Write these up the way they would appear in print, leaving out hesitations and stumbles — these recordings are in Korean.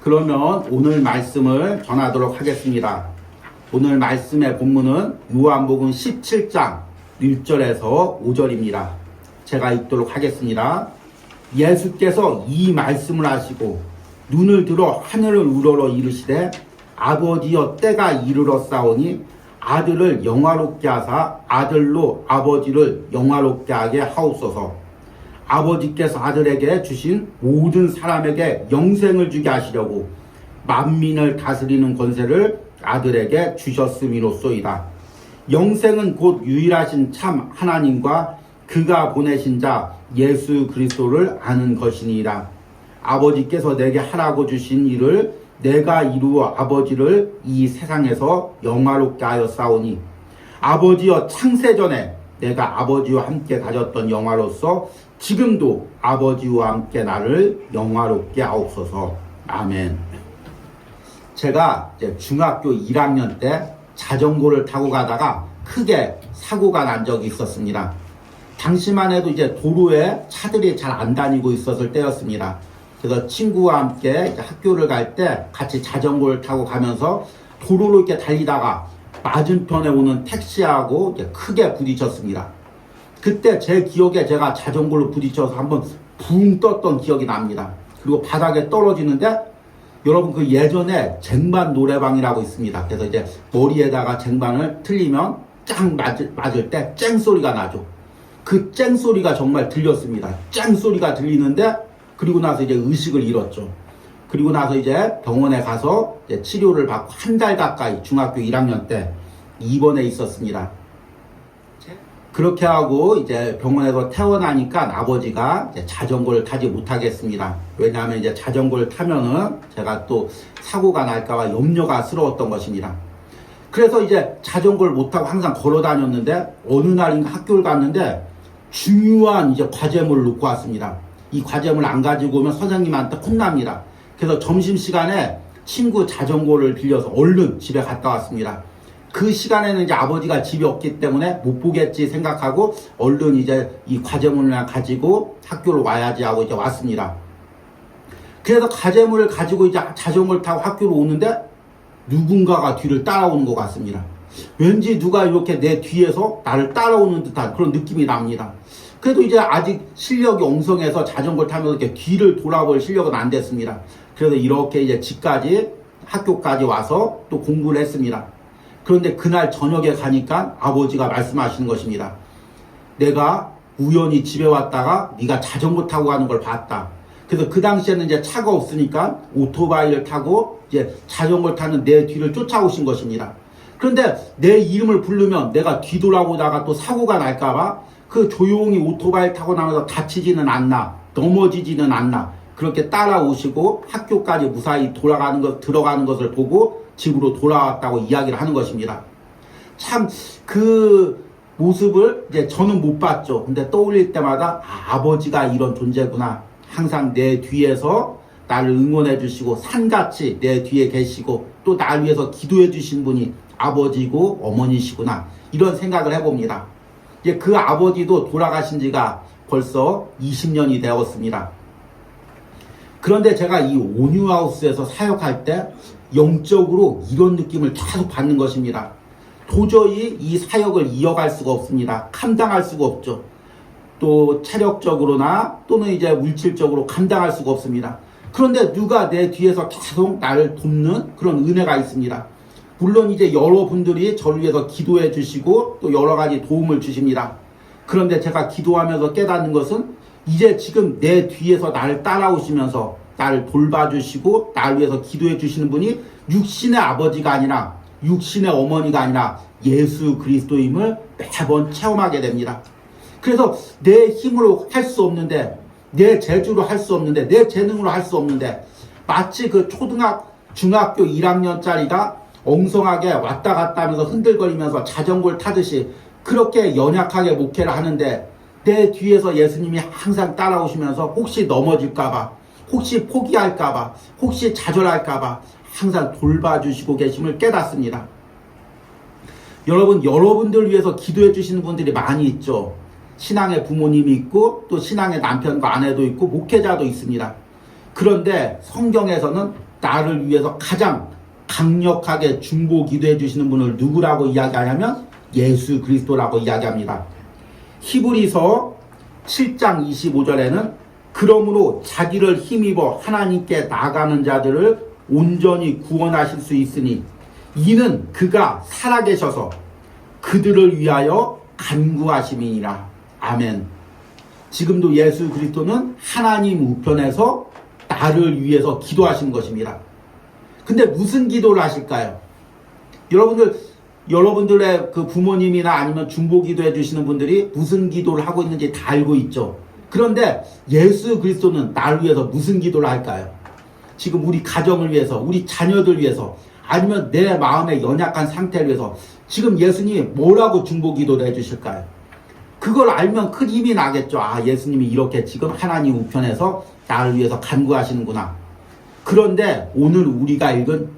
그러면 오늘 말씀을 전하도록 하겠습니다. 오늘 말씀의 본문은 요한복음 17장 1절에서 5절입니다. 제가 읽도록 하겠습니다. 예수께서 이 말씀을 하시고 눈을 들어 하늘을 우러러 이르시되 아버지여 때가 이르렀사오니 아들을 영화롭게 하사 아들로 아버지를 영화롭게 하게 하옵소서. 아버지께서 아들에게 주신 모든 사람에게 영생을 주게 하시려고 만민을 다스리는 권세를 아들에게 주셨음이로소이다. 영생은 곧 유일하신 참 하나님과 그가 보내신 자 예수 그리스도를 아는 것이니라. 아버지께서 내게 하라고 주신 일을 내가 이루어 아버지를 이 세상에서 영화롭게 하였사오니 아버지여 창세전에 내가 아버지와 함께 가졌던 영화로서 지금도 아버지와 함께 나를 영화롭게 하옵소서. 아멘. 제가 이제 중학교 1학년 때 자전거를 타고 가다가 크게 사고가 난 적이 있었습니다. 당시만 해도 이제 도로에 차들이 잘 안 다니고 있었을 때였습니다. 그래서 친구와 함께 학교를 갈 때 같이 자전거를 타고 가면서 도로로 이렇게 달리다가 맞은편에 오는 택시하고 크게 부딪혔습니다. 그때 제 기억에 제가 자전거를 부딪혀서 한번 붕 떴던 기억이 납니다. 그리고 바닥에 떨어지는데 여러분 그 예전에 쟁반 노래방이라고 있습니다. 그래서 이제 머리에다가 쟁반을 틀리면 짱 맞을 때 쨍 소리가 나죠. 그 쨍 소리가 정말 들렸습니다. 쨍 소리가 들리는데 그리고 나서 이제 의식을 잃었죠. 그리고 나서 이제 병원에 가서 이제 치료를 받고 한 달 가까이 중학교 1학년 때 입원해 있었습니다. 그렇게 하고 이제 병원에서 퇴원하니까 아버지가 이제 자전거를 타지 못하겠습니다. 왜냐하면 이제 자전거를 타면은 제가 또 사고가 날까봐 염려가 스러웠던 것입니다. 그래서 이제 자전거를 못 타고 항상 걸어 다녔는데 어느 날인가 학교를 갔는데 중요한 이제 과제물을 놓고 왔습니다. 이 과제물 안 가지고 오면 선생님한테 혼납니다. 그래서 점심시간에 친구 자전거를 빌려서 얼른 집에 갔다 왔습니다. 그 시간에는 이제 아버지가 집에 없기 때문에 못 보겠지 생각하고 얼른 이제 이 과제물을 가지고 학교를 와야지 하고 이제 왔습니다. 그래서 과제물을 가지고 이제 자전거를 타고 학교로 오는데 누군가가 뒤를 따라오는 것 같습니다. 왠지 누가 이렇게 내 뒤에서 나를 따라오는 듯한 그런 느낌이 납니다. 그래도 이제 아직 실력이 엉성해서 자전거를 타면서 이렇게 뒤를 돌아볼 실력은 안 됐습니다. 그래서 이렇게 이제 집까지 학교까지 와서 또 공부를 했습니다. 그런데 그날 저녁에 가니까 아버지가 말씀하시는 것입니다. 내가 우연히 집에 왔다가 네가 자전거 타고 가는 걸 봤다. 그래서 그 당시에는 이제 차가 없으니까 오토바이를 타고 이제 자전거를 타는 내 뒤를 쫓아오신 것입니다. 그런데 내 이름을 부르면 내가 뒤돌아보다가 또 사고가 날까봐 그 조용히 오토바이 타고 나면서 다치지는 않나, 넘어지지는 않나, 그렇게 따라오시고 학교까지 무사히 들어가는 것을 보고 집으로 돌아왔다고 이야기를 하는 것입니다. 참 그 모습을 이제 저는 못 봤죠. 근데 떠올릴 때마다 아버지가 이런 존재구나. 항상 내 뒤에서 나를 응원해 주시고 산같이 내 뒤에 계시고 또 나를 위해서 기도해 주신 분이 아버지고 어머니시구나. 이런 생각을 해봅니다. 이제 그 아버지도 돌아가신 지가 벌써 20년이 되었습니다. 그런데 제가 이 온유하우스에서 사역할 때 영적으로 이런 느낌을 계속 받는 것입니다. 도저히 이 사역을 이어갈 수가 없습니다. 감당할 수가 없죠. 또 체력적으로나 또는 이제 물질적으로 감당할 수가 없습니다. 그런데 누가 내 뒤에서 계속 나를 돕는 그런 은혜가 있습니다. 물론 이제 여러분들이 저를 위해서 기도해 주시고 또 여러 가지 도움을 주십니다. 그런데 제가 기도하면서 깨닫는 것은 이제 지금 내 뒤에서 나를 따라오시면서 나를 돌봐주시고 나를 위해서 기도해 주시는 분이 육신의 아버지가 아니라 육신의 어머니가 아니라 예수 그리스도임을 매번 체험하게 됩니다. 그래서 내 힘으로 할 수 없는데, 내 재주로 할 수 없는데, 내 재능으로 할 수 없는데, 마치 그 중학교 1학년짜리가 엉성하게 왔다 갔다 하면서 흔들거리면서 자전거를 타듯이 그렇게 연약하게 목회를 하는데 내 뒤에서 예수님이 항상 따라오시면서 혹시 넘어질까봐, 혹시 포기할까봐, 혹시 좌절할까봐 항상 돌봐주시고 계심을 깨닫습니다. 여러분들 위해서 기도해 주시는 분들이 많이 있죠. 신앙의 부모님이 있고 또 신앙의 남편과 아내도 있고 목회자도 있습니다. 그런데 성경에서는 나를 위해서 가장 강력하게 중보 기도해 주시는 분을 누구라고 이야기하냐면 예수 그리스도라고 이야기합니다. 히브리서 7장 25절에는 그러므로 자기를 힘입어 하나님께 나가는 자들을 온전히 구원하실 수 있으니 이는 그가 살아계셔서 그들을 위하여 간구하심이니라. 아멘. 지금도 예수 그리스도는 하나님 우편에서 나를 위해서 기도하신 것입니다. 근데 무슨 기도를 하실까요? 여러분들의 그 부모님이나 아니면 중보 기도해 주시는 분들이 무슨 기도를 하고 있는지 다 알고 있죠. 그런데 예수 그리스도는 나를 위해서 무슨 기도를 할까요? 지금 우리 가정을 위해서, 우리 자녀들 위해서, 아니면 내 마음의 연약한 상태를 위해서 지금 예수님이 뭐라고 중보 기도를 해 주실까요? 그걸 알면 큰 힘이 나겠죠. 아, 예수님이 이렇게 지금 하나님 우편에서 나를 위해서 간구하시는구나. 그런데 오늘 우리가 읽은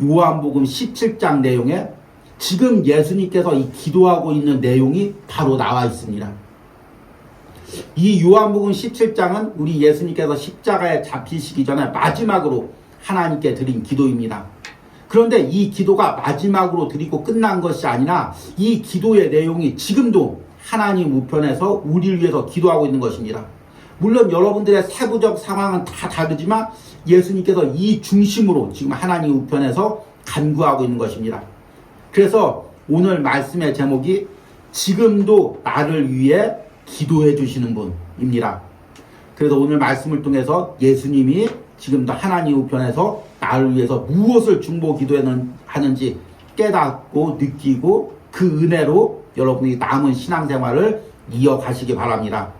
요한복음 17장 내용에 지금 예수님께서 이 기도하고 있는 내용이 바로 나와 있습니다. 이 요한복음 17장은 우리 예수님께서 십자가에 잡히시기 전에 마지막으로 하나님께 드린 기도입니다. 그런데 이 기도가 마지막으로 드리고 끝난 것이 아니라 이 기도의 내용이 지금도 하나님 우편에서 우리를 위해서 기도하고 있는 것입니다. 물론 여러분들의 세부적 상황은 다 다르지만 예수님께서 이 중심으로 지금 하나님 우편에서 간구하고 있는 것입니다. 그래서 오늘 말씀의 제목이 지금도 나를 위해 기도해 주시는 분입니다. 그래서 오늘 말씀을 통해서 예수님이 지금도 하나님 우편에서 나를 위해서 무엇을 중보 기도하는지 깨닫고 느끼고 그 은혜로 여러분이 남은 신앙생활을 이어가시기 바랍니다.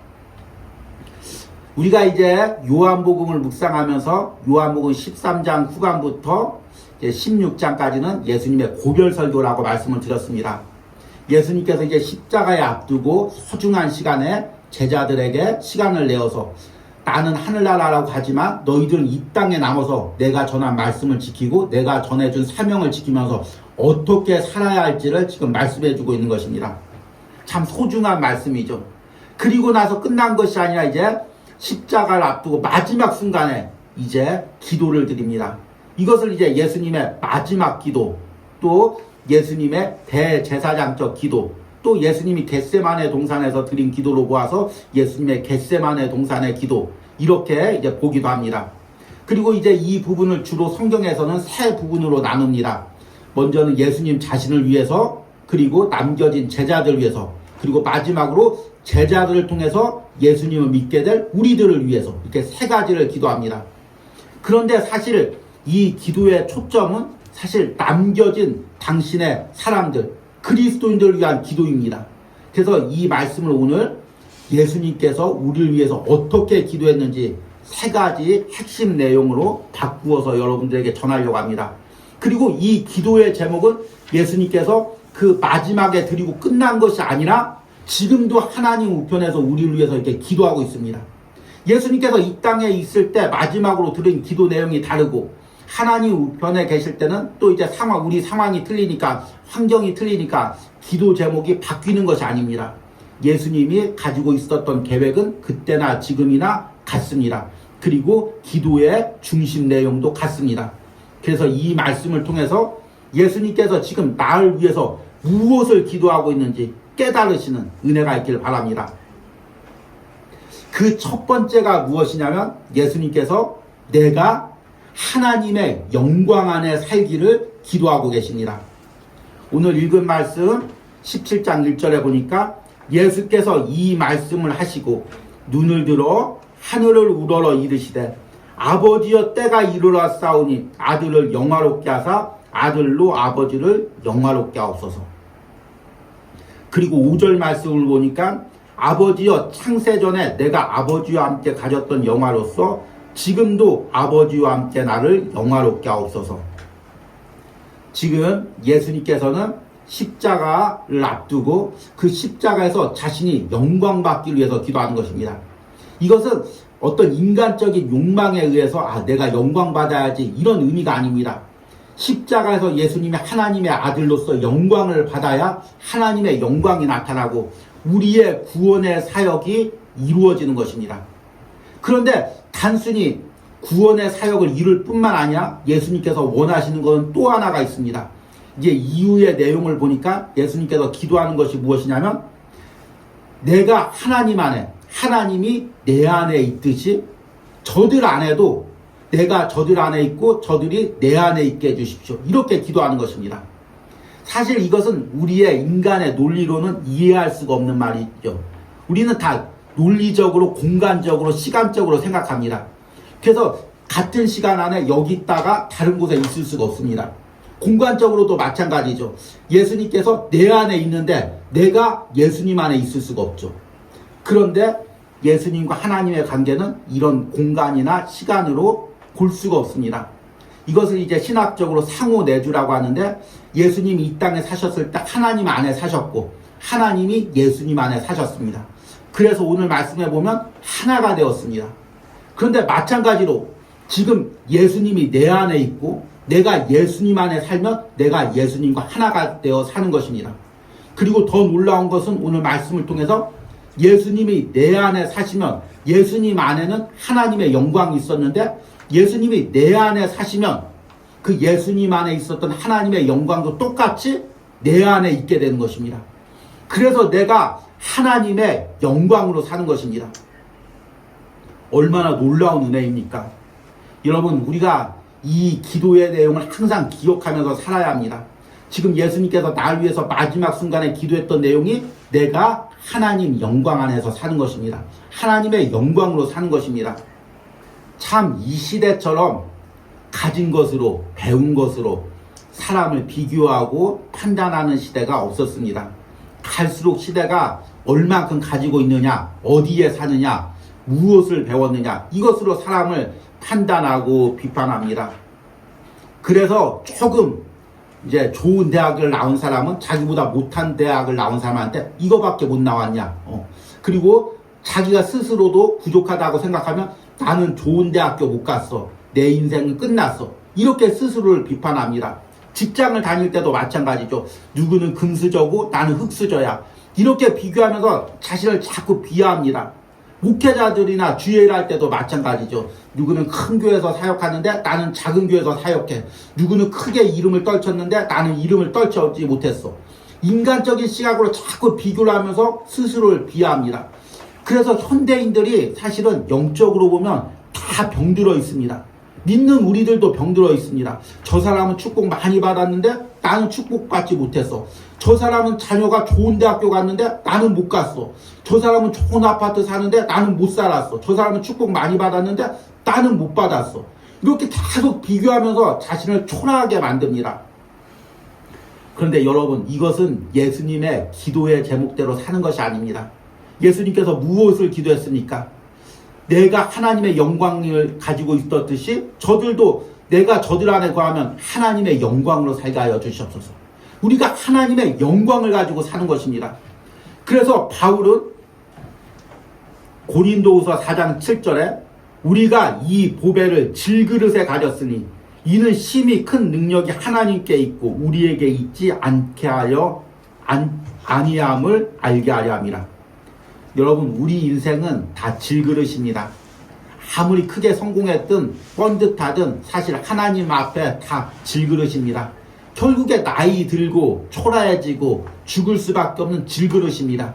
우리가 이제 요한복음을 묵상하면서 요한복음 13장 후반부터 16장까지는 예수님의 고별 설교라고 말씀을 드렸습니다. 예수님께서 이제 십자가에 앞두고 소중한 시간에 제자들에게 시간을 내어서 나는 하늘나라라고 하지만 너희들은 이 땅에 남아서 내가 전한 말씀을 지키고 내가 전해준 사명을 지키면서 어떻게 살아야 할지를 지금 말씀해주고 있는 것입니다. 참 소중한 말씀이죠. 그리고 나서 끝난 것이 아니라 이제 십자가를 앞두고 마지막 순간에 이제 기도를 드립니다. 이것을 이제 예수님의 마지막 기도, 또 예수님의 대제사장적 기도, 또 예수님이 겟세마네 동산에서 드린 기도로 보아서 예수님의 겟세마네 동산의 기도, 이렇게 이제 보기도 합니다. 그리고 이제 이 부분을 주로 성경에서는 세 부분으로 나눕니다. 먼저는 예수님 자신을 위해서, 그리고 남겨진 제자들 위해서, 그리고 마지막으로 제자들을 통해서 예수님을 믿게 될 우리들을 위해서, 이렇게 세 가지를 기도합니다. 그런데 사실 이 기도의 초점은 사실 남겨진 당신의 사람들, 그리스도인들을 위한 기도입니다. 그래서 이 말씀을 오늘 예수님께서 우리를 위해서 어떻게 기도했는지 세 가지 핵심 내용으로 바꾸어서 여러분들에게 전하려고 합니다. 그리고 이 기도의 제목은 예수님께서 그 마지막에 드리고 끝난 것이 아니라 지금도 하나님 우편에서 우리를 위해서 이렇게 기도하고 있습니다. 예수님께서 이 땅에 있을 때 마지막으로 드린 기도 내용이 다르고 하나님 우편에 계실 때는 또 이제 우리 상황이 틀리니까, 환경이 틀리니까 기도 제목이 바뀌는 것이 아닙니다. 예수님이 가지고 있었던 계획은 그때나 지금이나 같습니다. 그리고 기도의 중심 내용도 같습니다. 그래서 이 말씀을 통해서 예수님께서 지금 나를 위해서 무엇을 기도하고 있는지 깨달으시는 은혜가 있기를 바랍니다. 그 첫 번째가 무엇이냐면 예수님께서 내가 하나님의 영광 안에 살기를 기도하고 계십니다. 오늘 읽은 말씀 17장 1절에 보니까 예수께서 이 말씀을 하시고 눈을 들어 하늘을 우러러 이르시되 아버지여 때가 이르렀사오니 아들을 영화롭게 하사 아들로 아버지를 영화롭게 하옵소서. 그리고 5절 말씀을 보니까 아버지여 창세전에 내가 아버지와 함께 가졌던 영화로서 지금도 아버지와 함께 나를 영화롭게 하옵소서. 지금 예수님께서는 십자가를 앞두고 그 십자가에서 자신이 영광받기 위해서 기도하는 것입니다. 이것은 어떤 인간적인 욕망에 의해서 내가 영광받아야지 이런 의미가 아닙니다. 십자가에서 예수님이 하나님의 아들로서 영광을 받아야 하나님의 영광이 나타나고 우리의 구원의 사역이 이루어지는 것입니다. 그런데 단순히 구원의 사역을 이룰 뿐만 아니라 예수님께서 원하시는 것은 또 하나가 있습니다. 이제 이후의 내용을 보니까 예수님께서 기도하는 것이 무엇이냐면, 내가 하나님 안에, 하나님이 내 안에 있듯이 저들 안에도 내가 저들 안에 있고 저들이 내 안에 있게 해주십시오. 이렇게 기도하는 것입니다. 사실 이것은 우리의 인간의 논리로는 이해할 수가 없는 말이죠. 우리는 다 논리적으로, 공간적으로, 시간적으로 생각합니다. 그래서 같은 시간 안에 여기 있다가 다른 곳에 있을 수가 없습니다. 공간적으로도 마찬가지죠. 예수님께서 내 안에 있는데 내가 예수님 안에 있을 수가 없죠. 그런데 예수님과 하나님의 관계는 이런 공간이나 시간으로 볼 수가 없습니다. 이것을 이제 신학적으로 상호내주라고 하는데, 예수님이 이 땅에 사셨을 때 하나님 안에 사셨고 하나님이 예수님 안에 사셨습니다. 그래서 오늘 말씀해 보면 하나가 되었습니다. 그런데 마찬가지로 지금 예수님이 내 안에 있고 내가 예수님 안에 살면 내가 예수님과 하나가 되어 사는 것입니다. 그리고 더 놀라운 것은 오늘 말씀을 통해서 예수님이 내 안에 사시면 예수님 안에는 하나님의 영광이 있었는데, 예수님이 내 안에 사시면 그 예수님 안에 있었던 하나님의 영광도 똑같이 내 안에 있게 되는 것입니다. 그래서 내가 하나님의 영광으로 사는 것입니다. 얼마나 놀라운 은혜입니까? 여러분, 우리가 이 기도의 내용을 항상 기억하면서 살아야 합니다. 지금 예수님께서 날 위해서 마지막 순간에 기도했던 내용이 내가 하나님 영광 안에서 사는 것입니다. 하나님의 영광으로 사는 것입니다. 참 이 시대처럼 가진 것으로, 배운 것으로 사람을 비교하고 판단하는 시대가 없었습니다. 갈수록 시대가 얼만큼 가지고 있느냐, 어디에 사느냐, 무엇을 배웠느냐, 이것으로 사람을 판단하고 비판합니다. 그래서 조금 이제 좋은 대학을 나온 사람은 자기보다 못한 대학을 나온 사람한테 이거밖에 못 나왔냐, 그리고 자기가 스스로도 부족하다고 생각하면 나는 좋은 대학교 못 갔어, 내 인생은 끝났어, 이렇게 스스로를 비판합니다. 직장을 다닐 때도 마찬가지죠. 누구는 금수저고 나는 흑수저야, 이렇게 비교하면서 자신을 자꾸 비하합니다. 목회자들이나 주일 할 때도 마찬가지죠. 누구는 큰 교회에서 사역하는데 나는 작은 교회에서 사역해. 누구는 크게 이름을 떨쳤는데 나는 이름을 떨쳐오지 못했어. 인간적인 시각으로 자꾸 비교를 하면서 스스로를 비하합니다. 그래서 현대인들이 사실은 영적으로 보면 다 병들어 있습니다. 믿는 우리들도 병들어 있습니다. 저 사람은 축복 많이 받았는데 나는 축복받지 못했어. 저 사람은 자녀가 좋은 대학교 갔는데 나는 못 갔어. 저 사람은 좋은 아파트 사는데 나는 못 살았어. 저 사람은 축복 많이 받았는데 나는 못 받았어. 이렇게 계속 비교하면서 자신을 초라하게 만듭니다. 그런데 여러분, 이것은 예수님의 기도의 제목대로 사는 것이 아닙니다. 예수님께서 무엇을 기도했습니까? 내가 하나님의 영광을 가지고 있었듯이 저들도 내가 저들 안에 거하면 하나님의 영광으로 살게 하여 주시옵소서. 우리가 하나님의 영광을 가지고 사는 것입니다. 그래서 바울은 고린도후서 4장 7절에 우리가 이 보배를 질그릇에 가졌으니 이는 심히 큰 능력이 하나님께 있고 우리에게 있지 않게 하여 아니함을 알게 하려 함이라. 여러분, 우리 인생은 다 질그릇입니다. 아무리 크게 성공했든 번듯하든 사실 하나님 앞에 다 질그릇입니다. 결국에 나이 들고 초라해지고 죽을 수밖에 없는 질그릇입니다.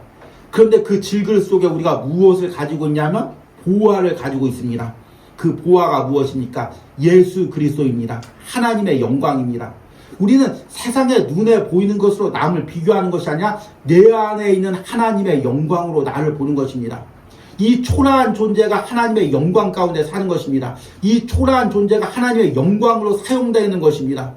그런데 그 질그릇 속에 우리가 무엇을 가지고 있냐면 보화를 가지고 있습니다. 그 보화가 무엇입니까? 예수 그리스도입니다. 하나님의 영광입니다. 우리는 세상의 눈에 보이는 것으로 남을 비교하는 것이 아니라 내 안에 있는 하나님의 영광으로 나를 보는 것입니다. 이 초라한 존재가 하나님의 영광 가운데 사는 것입니다. 이 초라한 존재가 하나님의 영광으로 사용되는 것입니다.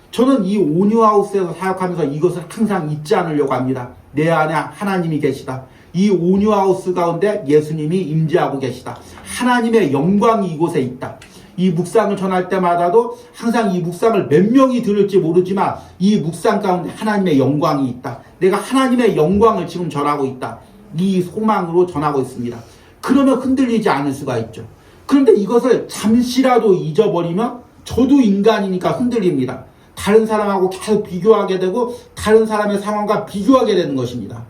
저는 이 온유하우스에서 사역하면서 이것을 항상 잊지 않으려고 합니다. 내 안에 하나님이 계시다. 이 온유하우스 가운데 예수님이 임재하고 계시다. 하나님의 영광이 이곳에 있다. 이 묵상을 전할 때마다도 항상 이 묵상을 몇 명이 들을지 모르지만 이 묵상 가운데 하나님의 영광이 있다. 내가 하나님의 영광을 지금 전하고 있다. 이 소망으로 전하고 있습니다. 그러면 흔들리지 않을 수가 있죠. 그런데 이것을 잠시라도 잊어버리면 저도 인간이니까 흔들립니다. 다른 사람하고 계속 비교하게 되고 다른 사람의 상황과 비교하게 되는 것입니다.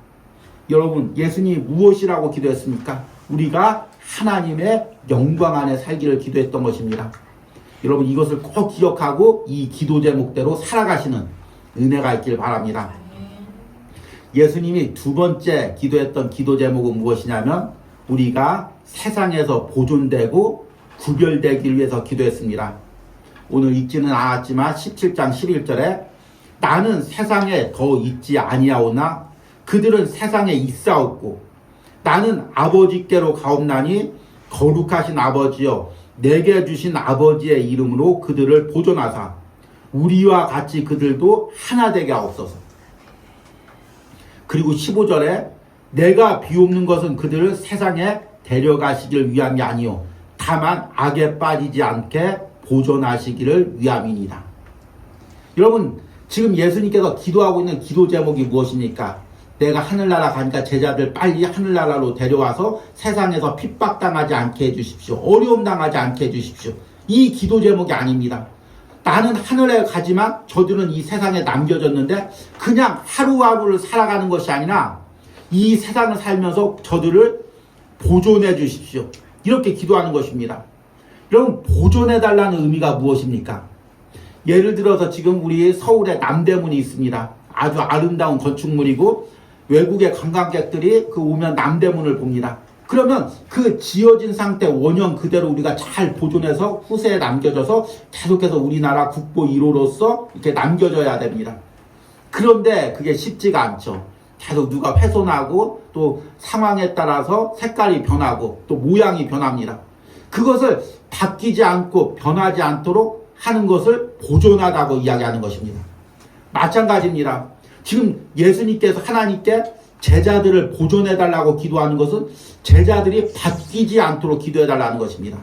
여러분, 예수님이 무엇이라고 기도했습니까? 우리가 하나님의 영광 안에 살기를 기도했던 것입니다. 여러분 이것을 꼭 기억하고 이 기도 제목대로 살아가시는 은혜가 있길 바랍니다. 예수님이 두 번째 기도했던 기도 제목은 무엇이냐면 우리가 세상에서 보존되고 구별되기 위해서 기도했습니다. 오늘 읽지는 않았지만 17장 11절에 나는 세상에 더 있지 아니하오나 그들은 세상에 있사옵고 나는 아버지께로 가옵나니 거룩하신 아버지여 내게 주신 아버지의 이름으로 그들을 보존하사 우리와 같이 그들도 하나 되게 하옵소서. 그리고 15절에 내가 비옵는 것은 그들을 세상에 데려가시길 위함이 아니요 다만 악에 빠지지 않게 보존하시기를 위함이니라. 여러분 지금 예수님께서 기도하고 있는 기도 제목이 무엇입니까? 내가 하늘나라 가니까 제자들 빨리 하늘나라로 데려와서 세상에서 핍박당하지 않게 해주십시오. 어려움 당하지 않게 해주십시오. 이 기도 제목이 아닙니다. 나는 하늘에 가지만 저들은 이 세상에 남겨졌는데 그냥 하루하루를 살아가는 것이 아니라 이 세상을 살면서 저들을 보존해 주십시오. 이렇게 기도하는 것입니다. 여러분 보존해달라는 의미가 무엇입니까? 예를 들어서 지금 우리 서울에 남대문이 있습니다. 아주 아름다운 건축물이고 외국의 관광객들이 오면 남대문을 봅니다. 그러면 그 지어진 상태 원형 그대로 우리가 잘 보존해서 후세에 남겨져서 계속해서 우리나라 국보 1호로서 이렇게 남겨져야 됩니다. 그런데 그게 쉽지가 않죠. 계속 누가 훼손하고 또 상황에 따라서 색깔이 변하고 또 모양이 변합니다. 그것을 바뀌지 않고 변하지 않도록 하는 것을 보존하다고 이야기하는 것입니다. 마찬가지입니다. 지금 예수님께서 하나님께 제자들을 보존해달라고 기도하는 것은 제자들이 바뀌지 않도록 기도해달라는 것입니다.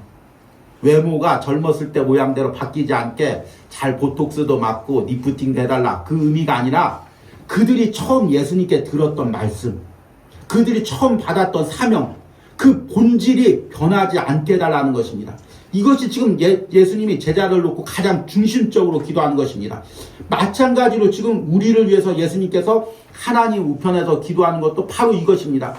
외모가 젊었을 때 모양대로 바뀌지 않게 잘 보톡스도 맞고 리프팅도 해달라 그 의미가 아니라 그들이 처음 예수님께 들었던 말씀, 그들이 처음 받았던 사명, 그 본질이 변하지 않게 해달라는 것입니다. 이것이 지금 예수님이 제자를 놓고 가장 중심적으로 기도하는 것입니다. 마찬가지로 지금 우리를 위해서 예수님께서 하나님 우편에서 기도하는 것도 바로 이것입니다.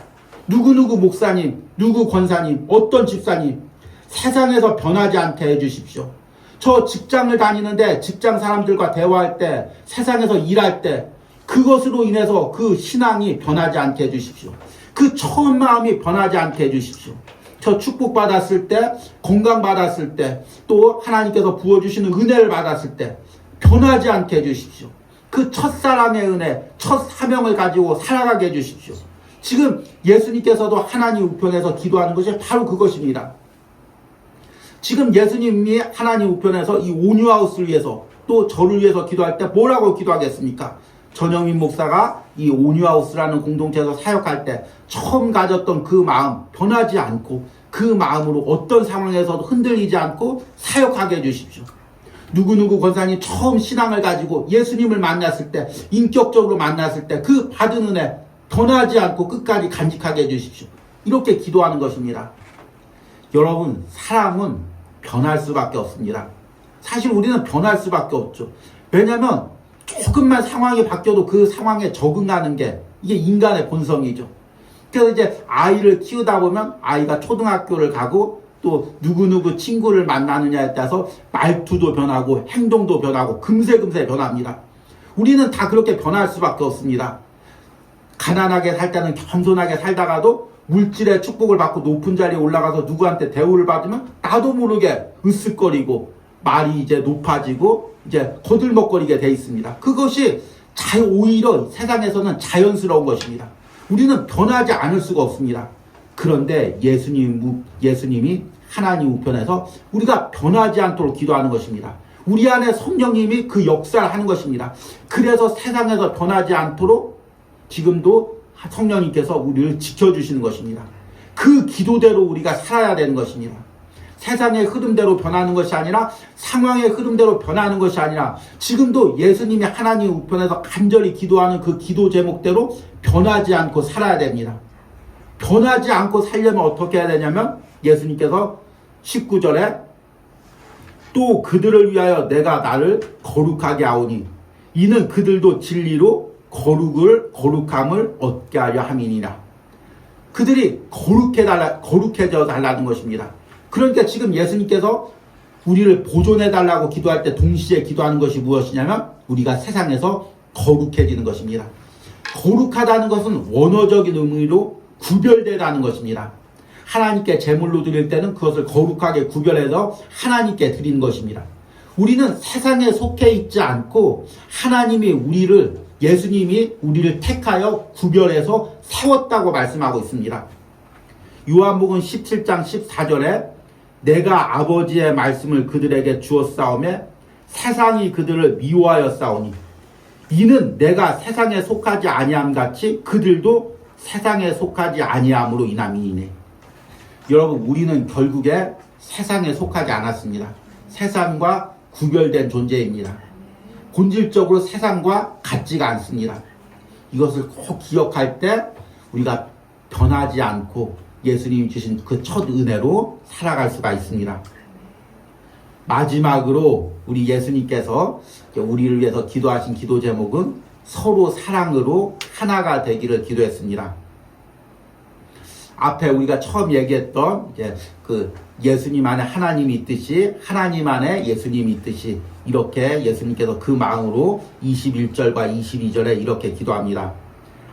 누구누구 목사님, 누구 권사님, 어떤 집사님 세상에서 변하지 않게 해주십시오. 저 직장을 다니는데 직장 사람들과 대화할 때 세상에서 일할 때 그것으로 인해서 그 신앙이 변하지 않게 해주십시오. 그 처음 마음이 변하지 않게 해주십시오. 저 축복받았을 때, 건강받았을 때, 또 하나님께서 부어주시는 은혜를 받았을 때 변하지 않게 해주십시오. 그 첫사랑의 은혜, 첫 사명을 가지고 살아가게 해주십시오. 지금 예수님께서도 하나님 우편에서 기도하는 것이 바로 그것입니다. 지금 예수님이 하나님 우편에서 이 온유하우스를 위해서 또 저를 위해서 기도할 때 뭐라고 기도하겠습니까? 전영민 목사가 이 온유하우스라는 공동체에서 사역할 때 처음 가졌던 그 마음 변하지 않고 그 마음으로 어떤 상황에서도 흔들리지 않고 사역하게 해주십시오. 누구누구 권사님 처음 신앙을 가지고 예수님을 만났을 때 인격적으로 만났을 때 그 받은 은혜 변하지 않고 끝까지 간직하게 해주십시오. 이렇게 기도하는 것입니다. 여러분 사람은 변할 수밖에 없습니다. 사실 우리는 변할 수밖에 없죠. 왜냐하면 조금만 상황이 바뀌어도 그 상황에 적응하는 게 이게 인간의 본성이죠. 그래서 이제 아이를 키우다 보면 아이가 초등학교를 가고 또 누구누구 친구를 만나느냐에 따라서 말투도 변하고 행동도 변하고 금세 변합니다. 우리는 다 그렇게 변할 수밖에 없습니다. 가난하게 살 때는 겸손하게 살다가도 물질의 축복을 받고 높은 자리에 올라가서 누구한테 대우를 받으면 나도 모르게 으쓱거리고 말이 이제 높아지고 이제 거들먹거리게 돼 있습니다. 그것이 오히려 세상에서는 자연스러운 것입니다. 우리는 변하지 않을 수가 없습니다. 그런데 예수님이 하나님 우편에서 우리가 변하지 않도록 기도하는 것입니다. 우리 안에 성령님이 그 역사를 하는 것입니다. 그래서 세상에서 변하지 않도록 지금도 성령님께서 우리를 지켜주시는 것입니다. 그 기도대로 우리가 살아야 되는 것입니다. 세상의 흐름대로 변하는 것이 아니라 상황의 흐름대로 변하는 것이 아니라 지금도 예수님이 하나님 우편에서 간절히 기도하는 그 기도 제목대로 변하지 않고 살아야 됩니다. 변하지 않고 살려면 어떻게 해야 되냐면 예수님께서 19절에 또 그들을 위하여 내가 나를 거룩하게 하오니 이는 그들도 진리로 거룩함을 얻게 하려 함이니라. 그들이 거룩해져 달라는 것입니다. 그러니까 지금 예수님께서 우리를 보존해 달라고 기도할 때 동시에 기도하는 것이 무엇이냐면 우리가 세상에서 거룩해지는 것입니다. 거룩하다는 것은 원어적인 의미로 구별되다는 것입니다. 하나님께 제물로 드릴 때는 그것을 거룩하게 구별해서 하나님께 드리는 것입니다. 우리는 세상에 속해 있지 않고 예수님이 우리를 택하여 구별해서 세웠다고 말씀하고 있습니다. 요한복음 17장 14절에 내가 아버지의 말씀을 그들에게 주었사오매 세상이 그들을 미워하였사오니 이는 내가 세상에 속하지 아니함 같이 그들도 세상에 속하지 아니함으로 인함이니네. 여러분, 우리는 결국에 세상에 속하지 않았습니다. 세상과 구별된 존재입니다. 본질적으로 세상과 같지가 않습니다. 이것을 꼭 기억할 때 우리가 변하지 않고 예수님이 주신 그 첫 은혜로 살아갈 수가 있습니다. 마지막으로 우리 예수님께서 우리를 위해서 기도하신 기도 제목은 서로 사랑으로 하나가 되기를 기도했습니다. 앞에 우리가 처음 얘기했던 그 예수님 안에 하나님이 있듯이 하나님 안에 예수님이 있듯이 이렇게 예수님께서 그 마음으로 21절과 22절에 이렇게 기도합니다.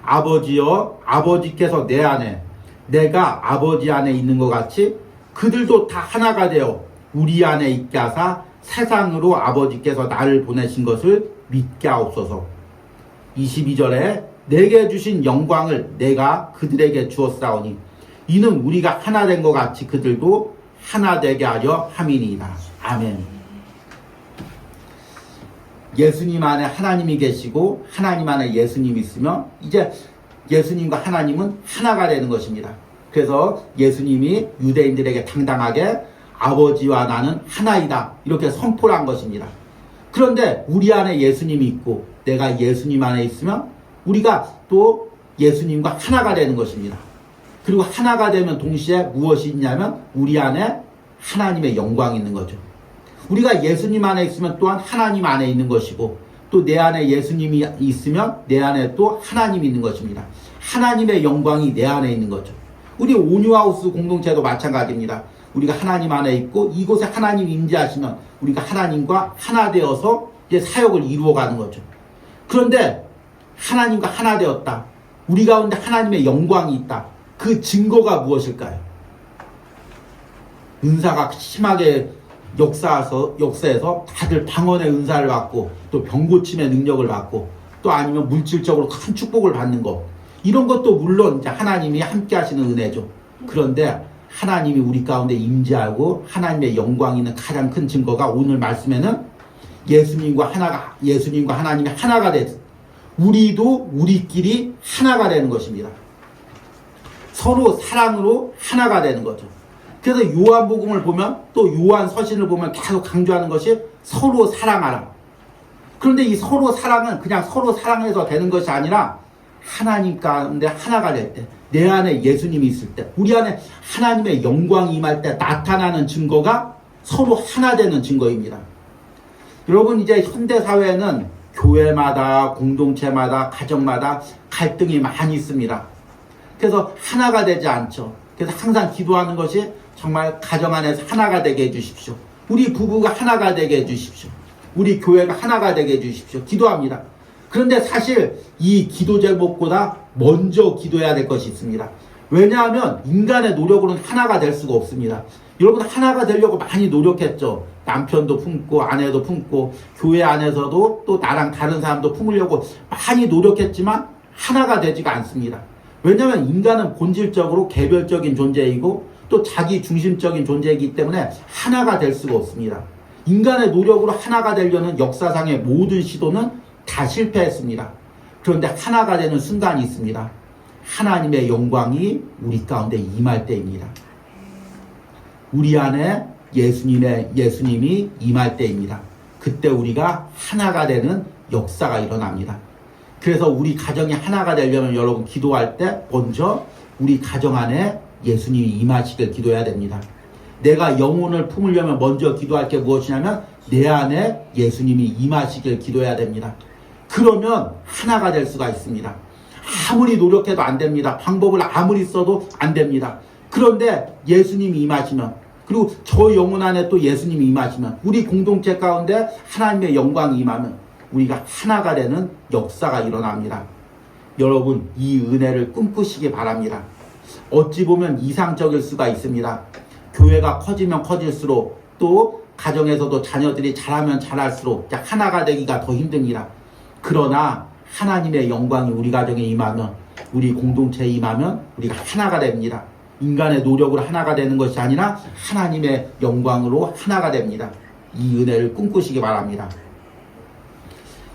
아버지여, 아버지께서 내 안에 내가 아버지 안에 있는 것 같이 그들도 다 하나가 되어 우리 안에 있게 하사 세상으로 아버지께서 나를 보내신 것을 믿게 하옵소서. 22절에 내게 주신 영광을 내가 그들에게 주었사오니 이는 우리가 하나 된 것 같이 그들도 하나 되게 하려 함이니이다. 아멘. 예수님 안에 하나님이 계시고 하나님 안에 예수님이 있으면 이제 예수님과 하나님은 하나가 되는 것입니다. 그래서 예수님이 유대인들에게 당당하게 아버지와 나는 하나이다 이렇게 선포를 한 것입니다. 그런데 우리 안에 예수님이 있고 내가 예수님 안에 있으면 우리가 또 예수님과 하나가 되는 것입니다. 그리고 하나가 되면 동시에 무엇이 있냐면 우리 안에 하나님의 영광이 있는 거죠. 우리가 예수님 안에 있으면 또한 하나님 안에 있는 것이고 또 내 안에 예수님이 있으면 내 안에 또 하나님이 있는 것입니다. 하나님의 영광이 내 안에 있는 거죠. 우리 온유하우스 공동체도 마찬가지입니다. 우리가 하나님 안에 있고 이곳에 하나님이 임재하시면 우리가 하나님과 하나 되어서 이제 사역을 이루어가는 거죠. 그런데 하나님과 하나 되었다. 우리 가운데 하나님의 영광이 있다. 그 증거가 무엇일까요? 은사가 심하게 역사에서 다들 방언의 은사를 받고 또 병고침의 능력을 받고 또 아니면 물질적으로 큰 축복을 받는 것, 이런 것도 물론 이제 하나님이 함께 하시는 은혜죠. 그런데 하나님이 우리 가운데 임재하고 하나님의 영광이 있는 가장 큰 증거가 오늘 말씀에는 예수님과 하나님이 하나가 되듯 우리도 우리끼리 하나가 되는 것입니다. 서로 사랑으로 하나가 되는 거죠. 그래서 요한복음을 보면 또 요한 서신을 보면 계속 강조하는 것이 서로 사랑하라. 그런데 이 서로 사랑은 그냥 서로 사랑해서 되는 것이 아니라 하나님 가운데 하나가 될 때, 내 안에 예수님이 있을 때, 우리 안에 하나님의 영광이 임할 때 나타나는 증거가 서로 하나 되는 증거입니다. 여러분, 이제 현대사회에는 교회마다, 공동체마다, 가정마다 갈등이 많이 있습니다. 그래서 하나가 되지 않죠. 그래서 항상 기도하는 것이 정말 가정 안에서 하나가 되게 해주십시오. 우리 부부가 하나가 되게 해주십시오. 우리 교회가 하나가 되게 해주십시오. 기도합니다. 그런데 사실 이 기도 제목보다 먼저 기도해야 될 것이 있습니다. 왜냐하면 인간의 노력으로는 하나가 될 수가 없습니다. 여러분, 하나가 되려고 많이 노력했죠. 남편도 품고 아내도 품고 교회 안에서도 또 나랑 다른 사람도 품으려고 많이 노력했지만 하나가 되지가 않습니다. 왜냐하면 인간은 본질적으로 개별적인 존재이고 또 자기 중심적인 존재이기 때문에 하나가 될 수가 없습니다. 인간의 노력으로 하나가 되려는 역사상의 모든 시도는 다 실패했습니다. 그런데 하나가 되는 순간이 있습니다. 하나님의 영광이 우리 가운데 임할 때입니다. 우리 안에 예수님이 임할 때입니다. 그때 우리가 하나가 되는 역사가 일어납니다. 그래서 우리 가정이 하나가 되려면 여러분 기도할 때 먼저 우리 가정 안에 예수님이 임하시길 기도해야 됩니다. 내가 영혼을 품으려면 먼저 기도할 게 무엇이냐면 내 안에 예수님이 임하시길 기도해야 됩니다. 그러면 하나가 될 수가 있습니다. 아무리 노력해도 안 됩니다. 방법을 아무리 써도 안 됩니다. 그런데 예수님이 임하시면, 그리고 저 영혼 안에 또 예수님이 임하시면, 우리 공동체 가운데 하나님의 영광이 임하면 우리가 하나가 되는 역사가 일어납니다. 여러분, 이 은혜를 꿈꾸시기 바랍니다. 어찌 보면 이상적일 수가 있습니다. 교회가 커지면 커질수록, 또 가정에서도 자녀들이 자라면 자랄수록 하나가 되기가 더 힘듭니다. 그러나 하나님의 영광이 우리 가정에 임하면, 우리 공동체에 임하면 우리가 하나가 됩니다. 인간의 노력으로 하나가 되는 것이 아니라 하나님의 영광으로 하나가 됩니다. 이 은혜를 꿈꾸시기 바랍니다.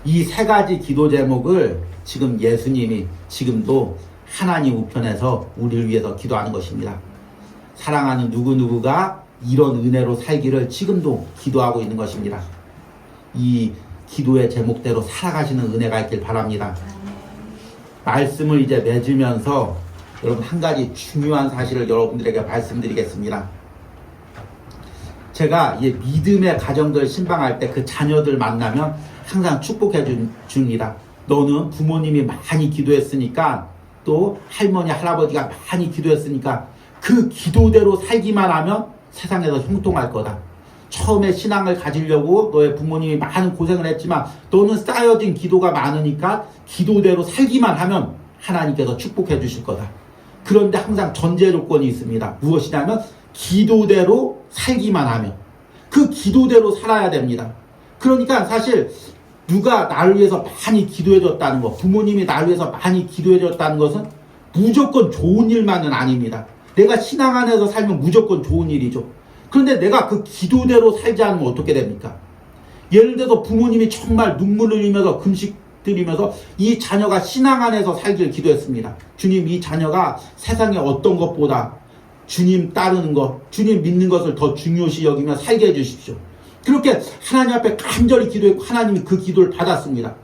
이 세 가지 기도 제목을 지금 예수님이 지금도 하나님 우편에서 우리를 위해서 기도하는 것입니다. 사랑하는 누구누구가 이런 은혜로 살기를 지금도 기도하고 있는 것입니다. 이 기도의 제목대로 살아가시는 은혜가 있길 바랍니다. 말씀을 이제 맺으면서 여러분 한 가지 중요한 사실을 여러분들에게 말씀드리겠습니다. 제가 이 믿음의 가정들 신방할 때 그 자녀들 만나면 항상 축복해 줍니다. 너는 부모님이 많이 기도했으니까, 또 할머니 할아버지가 많이 기도했으니까 그 기도대로 살기만 하면 세상에서 형통할 거다. 처음에 신앙을 가지려고 너의 부모님이 많은 고생을 했지만 너는 쌓여진 기도가 많으니까 기도대로 살기만 하면 하나님께서 축복해 주실 거다. 그런데 항상 전제 조건이 있습니다. 무엇이냐면 기도대로 살기만 하면, 그 기도대로 살아야 됩니다. 그러니까 사실 누가 나를 위해서 많이 기도해 줬다는 것, 부모님이 나를 위해서 많이 기도해 줬다는 것은 무조건 좋은 일만은 아닙니다. 내가 신앙 안에서 살면 무조건 좋은 일이죠. 그런데 내가 그 기도대로 살지 않으면 어떻게 됩니까? 예를 들어서 부모님이 정말 눈물을 흘리면서 금식 드리면서 이 자녀가 신앙 안에서 살기를 기도했습니다. 주님, 이 자녀가 세상의 어떤 것보다 주님 따르는 것, 주님 믿는 것을 더 중요시 여기며 살게 해주십시오. 그렇게 하나님 앞에 간절히 기도했고 하나님이 그 기도를 받았습니다.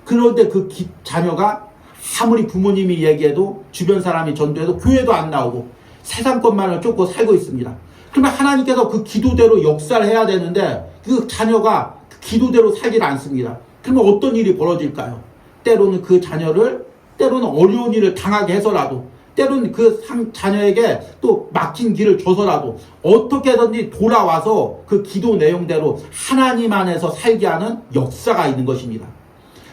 그런데 그 자녀가 아무리 부모님이 얘기해도, 주변 사람이 전도해도 교회도 안 나오고 세상 것만을 쫓고 살고 있습니다. 그러면 하나님께서 그 기도대로 역사를 해야 되는데 그 자녀가 그 기도대로 살질 않습니다. 그러면 어떤 일이 벌어질까요? 때로는 그 자녀를, 때로는 어려운 일을 당하게 해서라도, 때로는 그 자녀에게 또 막힌 길을 줘서라도 어떻게든지 돌아와서 그 기도 내용대로 하나님 안에서 살게 하는 역사가 있는 것입니다.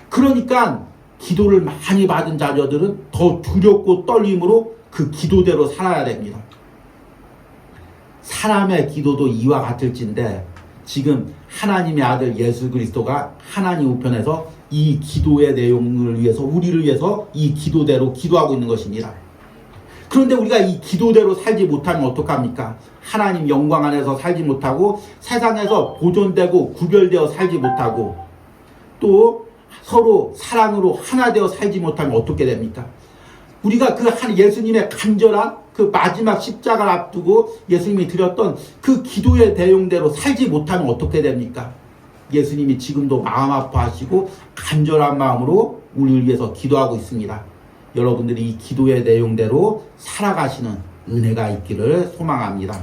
그러니까 기도를 많이 받은 자녀들은 더 두렵고 떨림으로 그 기도대로 살아야 됩니다. 사람의 기도도 이와 같을진데 지금 하나님의 아들 예수 그리스도가 하나님 우편에서 이 기도의 내용을 위해서, 우리를 위해서 이 기도대로 기도하고 있는 것입니다. 그런데 우리가 이 기도대로 살지 못하면 어떡합니까? 하나님 영광 안에서 살지 못하고 세상에서 보존되고 구별되어 살지 못하고 또 서로 사랑으로 하나 되어 살지 못하면 어떻게 됩니까? 우리가 그 예수님의 간절한 그 마지막 십자가를 앞두고 예수님이 드렸던 그 기도의 내용대로 살지 못하면 어떻게 됩니까? 예수님이 지금도 마음 아파하시고 간절한 마음으로 우리를 위해서 기도하고 있습니다. 여러분들이 이 기도의 내용대로 살아가시는 은혜가 있기를 소망합니다.